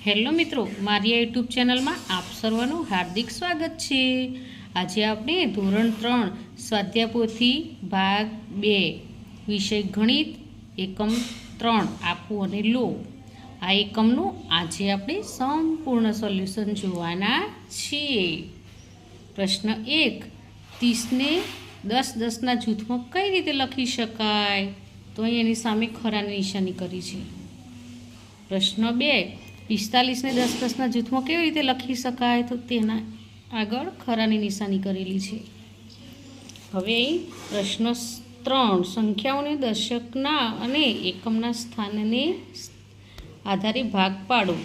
Hello મિત્રો, મારી YouTube ચેનલમાં આપ સર્વનું હાર્દિક સ્વાગત છે। આજે આપણે ધોરણ 3 સ્વાધ્યાય પોથી ભાગ 2 વિષય ગણિત એકમ 3 આપો અને લો આ એકમનું આજે આપણે સંપૂર્ણ સોલ્યુશન જોવાના છીએ। પ્રશ્ન 1, 30ને 10 10ના જૂથમાં કઈ રીતે લખી શકાય? તો અહીં એની સામે ખરાની નિશાની કરી છે। પ્રશ્ન 2, 45ને 10 10ના જૂથમાં કેવી રીતે લખી શકાય? તો તેના આગળ ખરાની નિશાની કરેલી છે। હવે પ્રશ્ન 3, સંખ્યાઓને દશકના અને એકમના સ્થાનને આધારે ભાગ પાડો।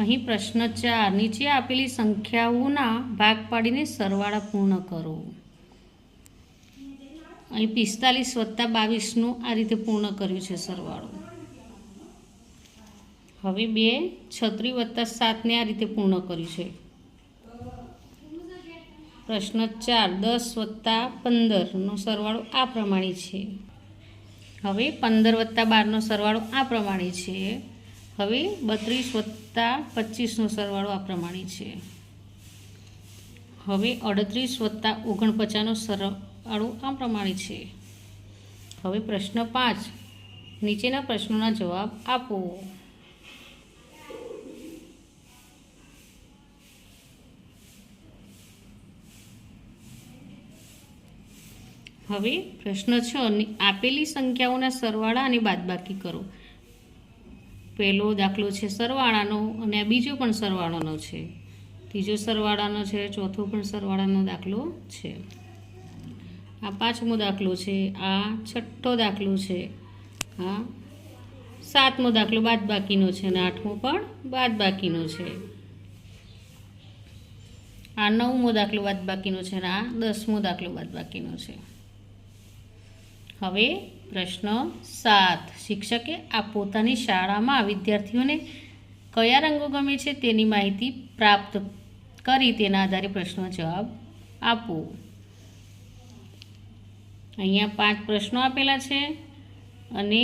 અહીં પ્રશ્ન 4, નીચે આપેલી સંખ્યાઓના ભાગ પાડીને સરવાળા પૂર્ણ કરો। અહીં 45 + 22નું આ રીતે પૂર્ણ કર્યું છે સરવાળો। હવે 2, 36 + 7ને આ રીતે પૂર્ણ કર્યું છે। પ્રશ્ન 4, 10 + 15નો સરવાળો આ પ્રમાણે છે। હવે 15 + 12નો સરવાળો આ પ્રમાણે છે। હવે 32 + 25નો સરવાળો આ પ્રમાણે છે। હવે 38 + 49નો સરવાળો આ પ્રમાણે છે। હવે પ્રશ્ન 5, નીચેના પ્રશ્નોના જવાબ આપો। હવે પ્રશ્ન 6, આપેલી સંખ્યાઓના સરવાળા અને બાદબાકી કરો। પહેલો દાખલો છે સરવાળાનો અને આ બીજો પણ સરવાળાનો છે, ત્રીજો સરવાળાનો છે, ચોથો પણ સરવાળાનો દાખલો છે, આ 5મો દાખલો છે, આ 6ઠ્ઠો દાખલો છે, આ 7મો દાખલો બાદબાકીનો છે અને 8મો પણ બાદબાકીનો છે, આ 9મો દાખલો બાદબાકીનો છે અને આ 10મો દાખલો બાદબાકીનો છે। હવે પ્રશ્ન 7, શિક્ષકે આ પોતાની શાળામાં વિદ્યાર્થીઓને કયા રંગો ગમે છે તેની માહિતી પ્રાપ્ત કરી તેના આધારે પ્રશ્નનો જવાબ આપો। અહીંયા 5 પ્રશ્નો આપેલા છે અને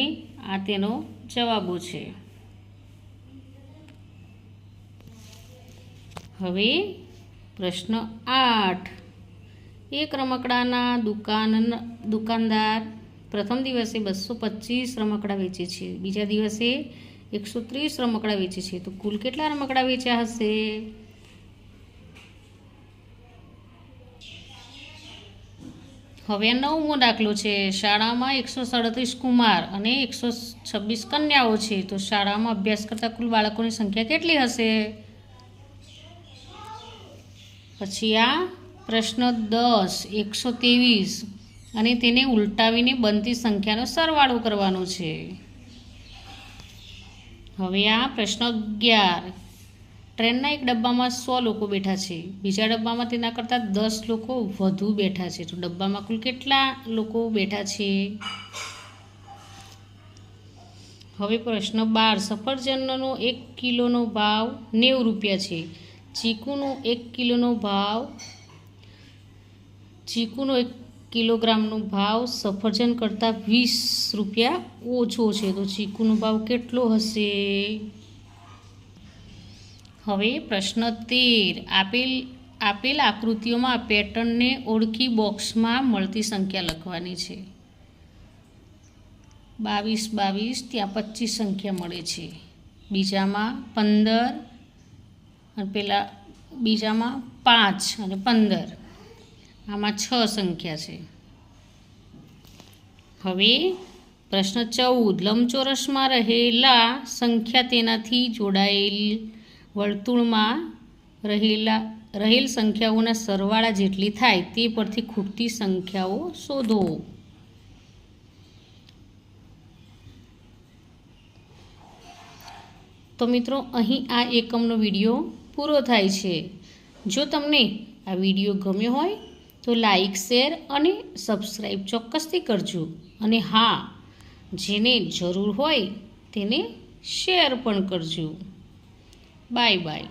આ તેનો જવાબો છે। હવે પ્રશ્ન 8, એક રમકડાના દુકાનદાર પ્રથમ દિવસે 225 રમકડા વેચે છે, બીજા દિવસે 130 રમકડા વેચે છે, તો કુલ કેટલા રમકડા વેચ્યા હશે? હવે 9મો દાખલો છે, શાળામાં 137 કુમાર અને 126 કન્યાઓ છે, તો શાળામાં અભ્યાસ કરતા કુલ બાળકોની સંખ્યા કેટલી હશે? પછી આ પ્રશ્ન 10, 123 અને તેને ઉલટાવીને બનતી સંખ્યાનો સરવાળો કરવાનો છે। હવે આ પ્રશ્ન 11, ટ્રેનના એક ડબ્બામાં 100 લોકો બેઠા છે, બીજા ડબ્બામાં તેના કરતાં 10 લોકો વધુ બેઠા છે, તો ડબ્બામાં કુલ કેટલા લોકો બેઠા છે? હવે પ્રશ્ન 12, સફરજનનો 1 કિલોનો ભાવ 90 રૂપિયા છે, ચીકુનો 1 કિલોગ્રામનો ભાવ સફરજન કરતાં 20 રૂપિયા ઓછો છે, તો ચીકુનો ભાવ કેટલો હશે? હવે પ્રશ્ન 13, આપેલ આકૃતિઓમાં પેટર્નને ઓળખી બોક્સમાં મળતી સંખ્યા લખવાની છે। 22 22, ત્યાં 25 સંખ્યા મળે છે, બીજામાં 15 અને બીજામાં 5 અને 15, આમાં 6 સંખ્યા છે। હવે પ્રશ્ન 14, લંબચોરસમાં રહેલા સંખ્યા તેનાથી જોડાયેલ વર્તુળમાં રહેલ સંખ્યાઓના સરવાળા જેટલી થાય તે પરથી ખૂટતી સંખ્યાઓ શોધો। તો મિત્રો, અહીં આ એકમનો વિડીયો પૂરો થાય છે। જો તમને આ વિડીયો ગમ્યો હોય તો લાઈક, શેર અને સબસ્ક્રાઈબ ચોક્કસથી કરજો, અને હા, જેને જરૂર હોય તેને શેર પણ કરજો। Bye bye.